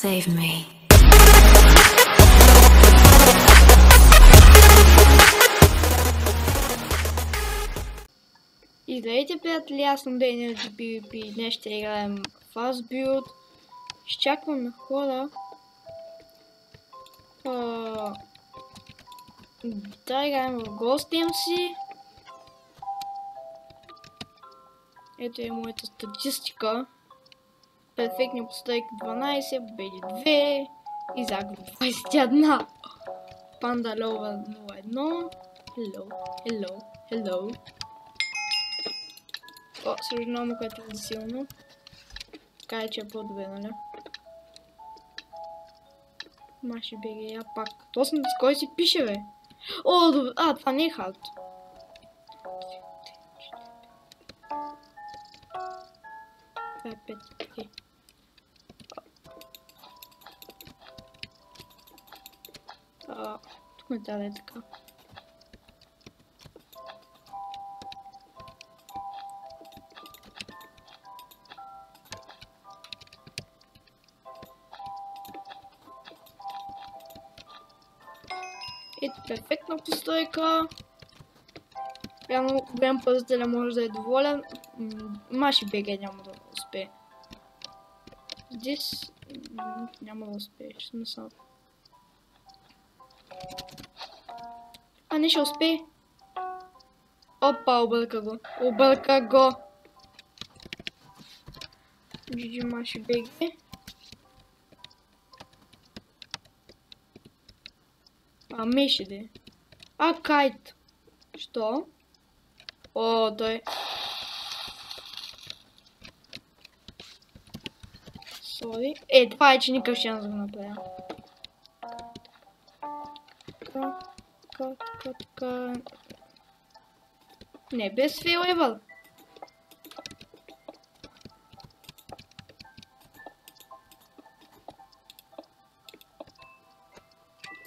Save me. И здравейте, приятели, аз съм Energy PvP. Днес ще играем Fast Build. Изчакваме хора. Да, играем в Ghost MC. Ето е моята статистика. Перфектни постъпки 12, победи 2 и загуби 21. Панда Лова 01. Hello. О, съжалявам, което е силно. Така е, че е по-добре, нали? Маши беги, я пак. Точно с кой си пише, бе? О, добре. Това не е халт. Това е 5. Окей. Тук ме трябва да е така. Ето перфектна постройка. Реално голям пазителя може да е доволен. Маши БГ няма да успее. Здесь няма да успееш, смисъл. Не ще успее. Опа, обърка го. GG Маши БГ. Меши де. Кайт. Що? О, той. Сори. Това е, че никакъв шанс да го направя. Така. Не, без фейлевъл.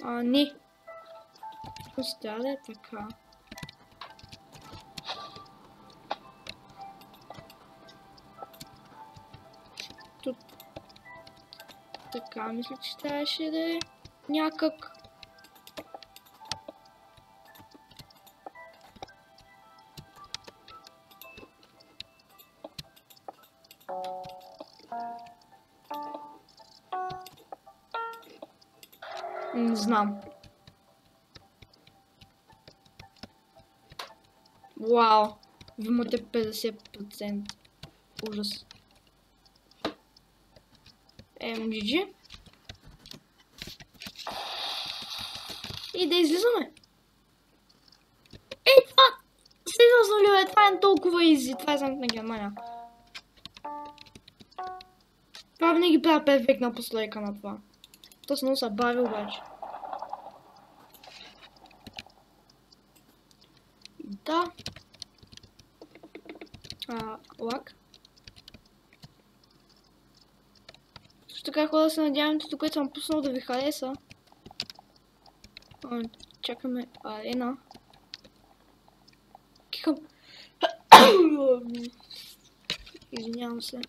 Не. Трябва да е така. Тут. Така, мисля, че трябваше да е някак. Не знам. Вау, имате 50%. Ужас. GG. И да излизаме. Това! Сериозно ли, бе? Това е толкова изи. Това е знак на Германия. Това винаги правя перфектна постройка на това. То се много се бави обаче. Да. Лак. Също така хора се надявам, че което съм пуснал да ви хареса. Чакаме арена. Кикам. Извинявам се.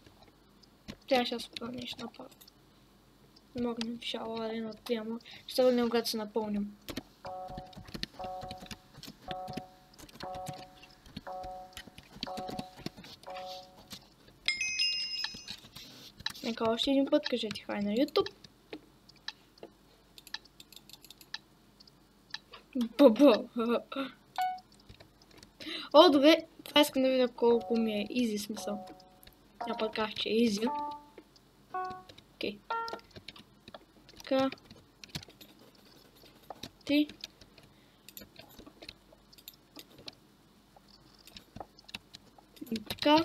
Трябваше да спра нещо напад. Не мога да напишала арена 3, ама ще върнем, когато се напълним. Нека още един път кажете хай на YouTube. О, добре. Това искам да видя колко ми е изи смисъл. Я пък казах, че е изи. Окей. Така. Ти. И така.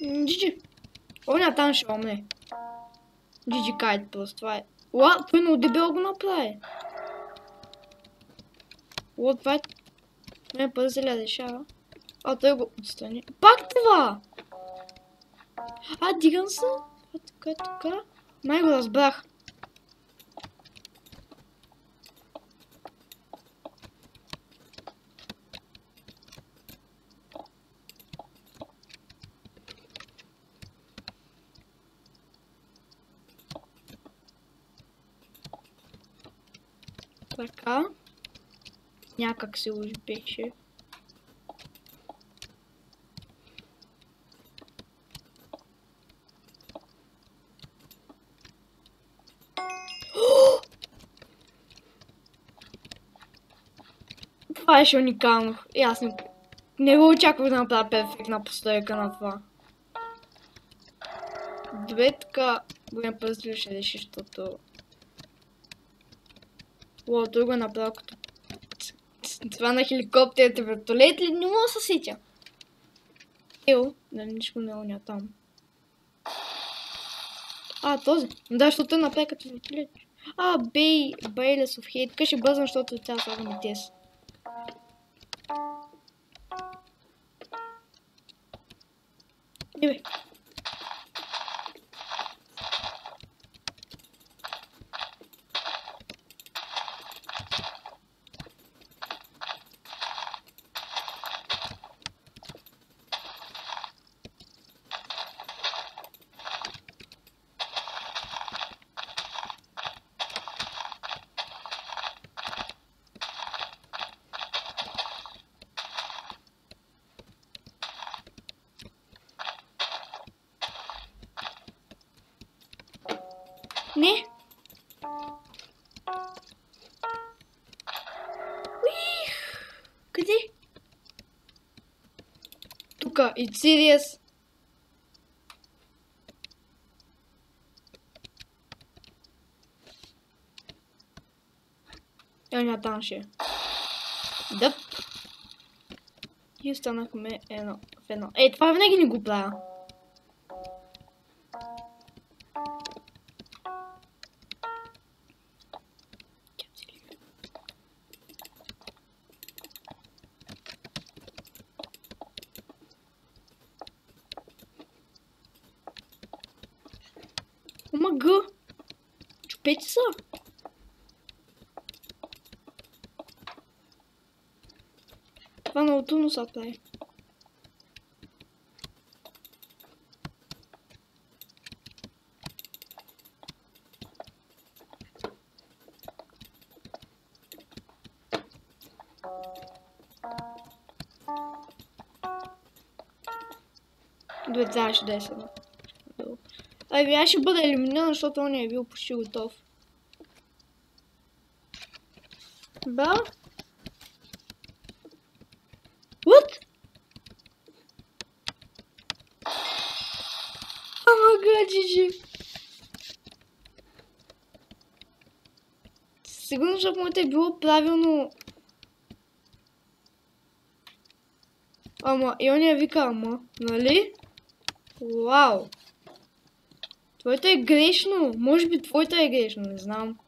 GG. Оня там ще умне. GG кайт просто, това е. Той много дебел го направи. Това е Не, пъзеля решава. А, той го отстрани. Пак това! А, дигам се? Така. Май го разбрах. Така. Някак се уж беше. Това беше уникално. И аз не го очаквах да направя перфектна постройка на това. Добре, така голям пъзел ще реши, защото... О, той го е направил като... Това на хеликоптерите, вертолет ли? Не мога да се сетя. Ео, нали нищо не оня там. А, този. Да, защото той направи като вертолет. А, Bayless of Hate. Така ще бъзна, защото трябва да слагам и тез. Ебе. Не. Уих. Къде? Тука. It's serious. Ня там ще. Дъп. И останахме едно в едно. Ей, това винаги не го правя. Омага! Чупете са! Това много трудно се прави. Добре, трябваше да е сега. Ами аз ще бъда елиминиран, защото он е бил почти готов. Да? What? Ама GG. Сигурно, защото моето е било правилно. Ама, и он я вика, ама, нали? Вау! Твоето е грешно. Може би твоето е грешно, не знам.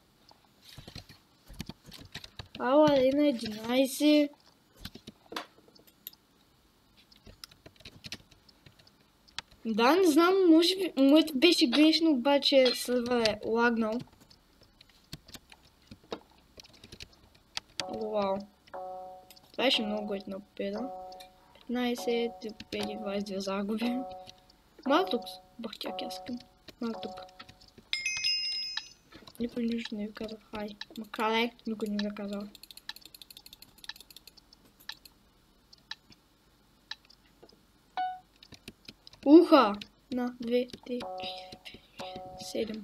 Ала, арена 11. Да, не знам, може би моето беше грешно, обаче сървър е лагнал. Вау. Това беше много готина победа. 15 победи, 22 загуби. Малтукс. Бахтяк яскам. Малтук. Никой нищо не ви казал. Хай. Макале, никой не ви казал. Уха! На, 2, 3, 7.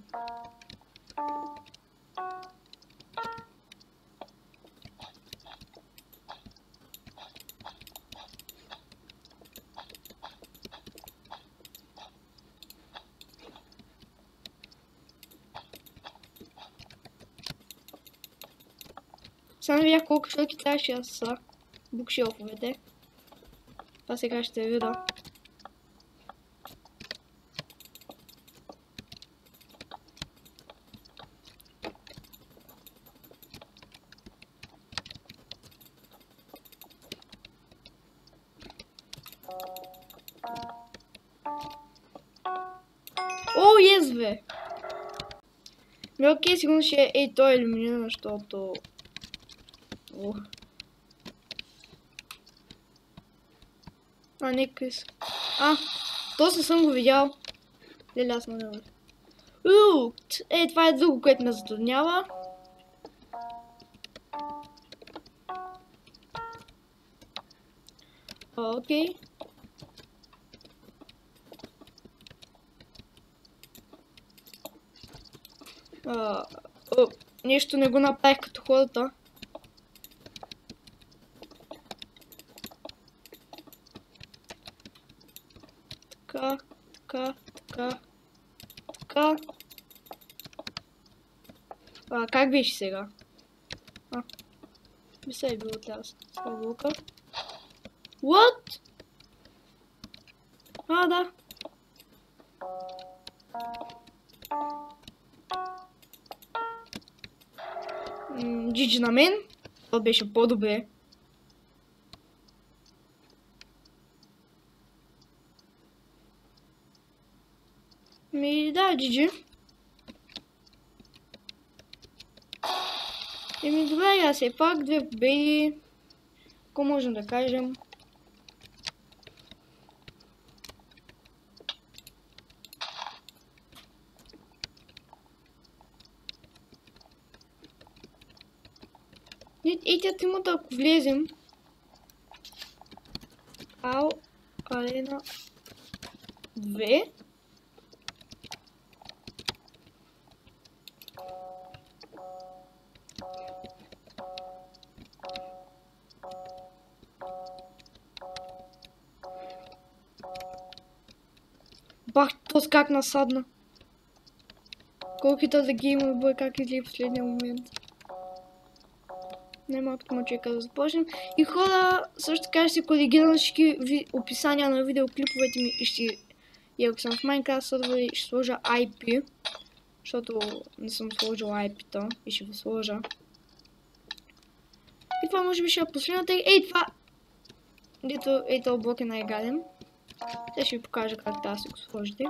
Само видях колко штуки трябваше да са букшелфовете. Това сега ще видя. Окей, сигурно ще е той елиминиран, защото... не Крис. Точно съм го видял. Леле, аз не го. Това е друго, което ме затруднява. Окей. Нещо не го направих като хората. Така. Как беше сега? Мисля е било трябва с блока. What? Да. GG на мен. Това беше по-добре. Да, GG. Добре, аз все пак 2 победи. Какво можем да кажем? Тя тримата, ако влезем. Арена 2. Бах, този как насадна. Колкото да геймър бой, как изли в последния момент. Най-малкото му чека да започнем. И хора, също така ще се коригирам всички описания на видеоклиповете ми и ако съм в Майнкрафт сервери, ще сложа IP. Защото не съм сложил IP-та и ще го сложа. И това може би ще е последната. Това! Дето този блок е най-гаден. Сега ще ви покажа как да си го сложите.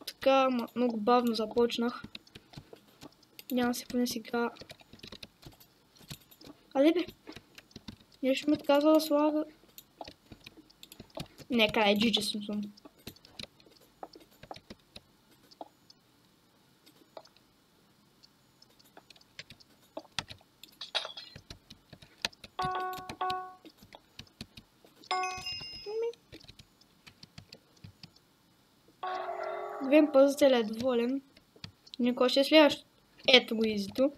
Така, много бавно започнах. Няма се поне сега. Бе! Нещо ме казва да слага. Нека е GG съм. Двем пазителя е доволен. Никой ще е следващо. Ето го изито.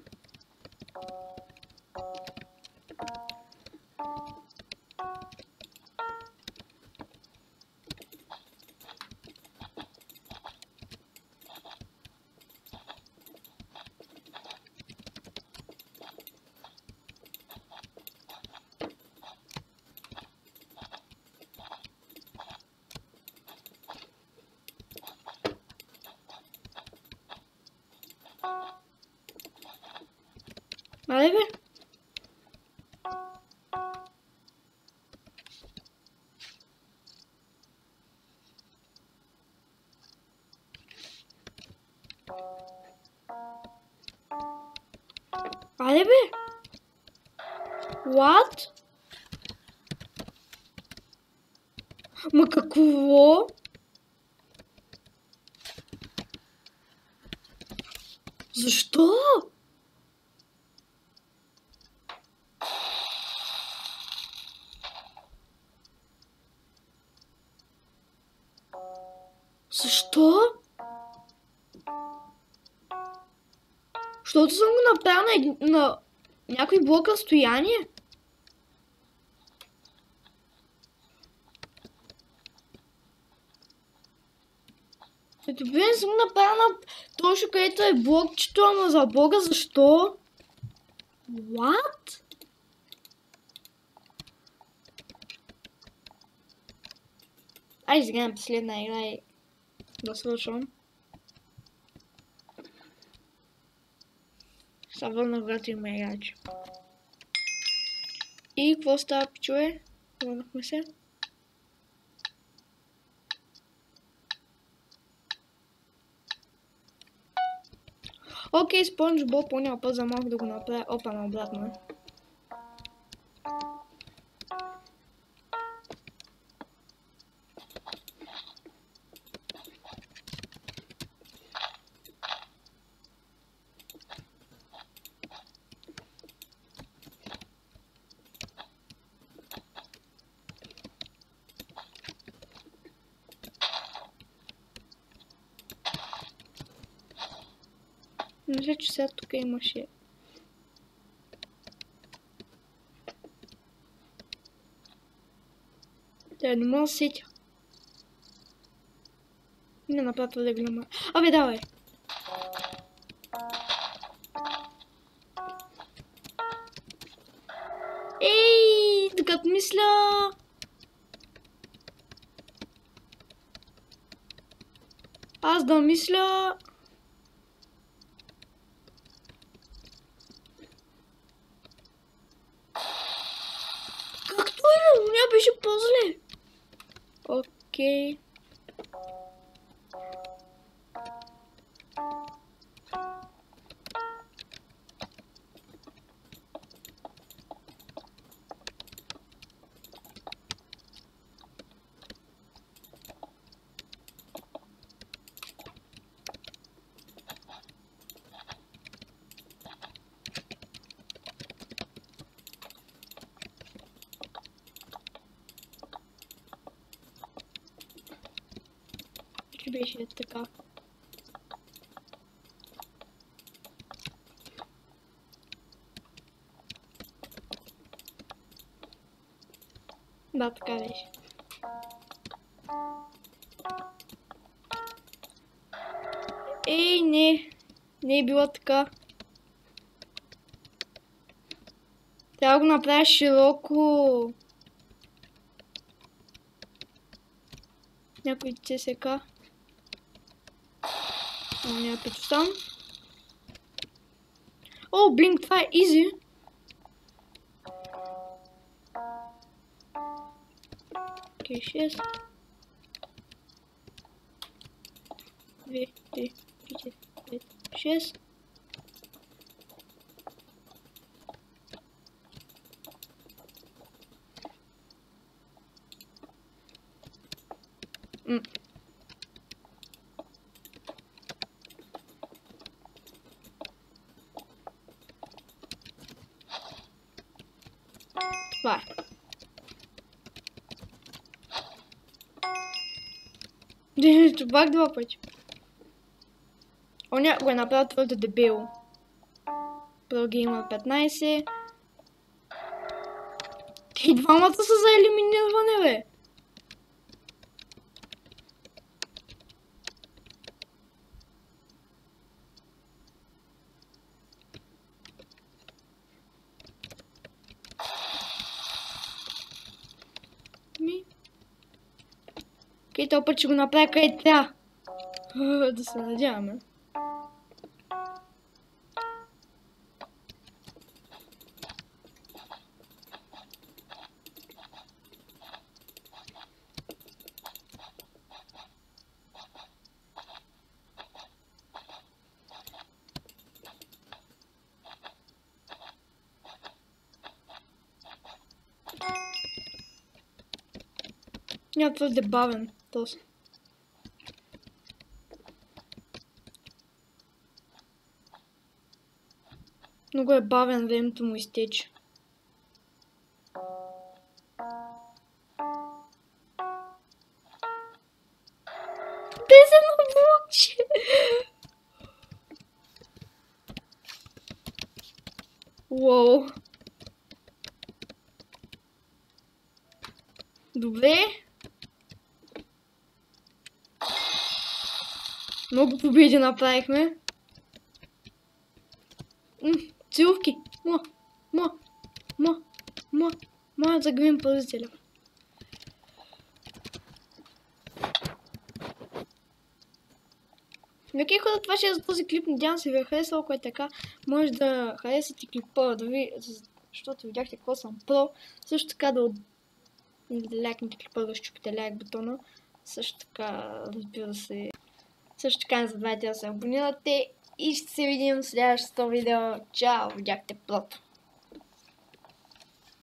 Бе? Бе? What? Ма какво? Защо? Защо? Защото съм го направил на някой блок разстояние? Добре, не съм направил на точно където е блокчето, ама за бога защо? What? Айде сега на последна игра и да свършвам. Сега върна когато има играчи. И какво става, пичове? Върнахме се. Окей, Спонж Боб, по-няма път за малко да го направя. Опа, на обратно. Мисля, че сега тук имаше. Да, не мога да сетя. Не направя да гледам. Абе, давай. Ей, докато мисля. Аз да мисля. Както е, но ня беше по-зле. Окей. Че беше така. Да, така беше. Ей, не. Не е било така. Трябва да го направя широко. Някой ЦСК. Няма пичо сам. О, блинк, това е изи. Окей, 6. 2, 3, 4, 5, 6. Това е. Чубак два пъти. Оня го е направил твърде дебило. Pro Gamer 15. И двамата са за елиминиране, бе. Окей, този път ще го направя къде трябва. Да се надяваме. Няма твърде бавен този. Много е бавен, времето му изтече. Без едно блокче! Уоу. Добре. Много победи направихме. Целувки. Моят загубим пазителя. Окей, хора, това ще е за този клип. Надявам се ви е харесал, ако е така. Може да харесате клипа, да ви, защото видяхте какво съм про. Също така да лайкнете клипа, да щупите лайк бутона. Също така, разбира се, също така не забравяйте да се абонирате и ще се видим в следващото видео. Чао, видяхте плото.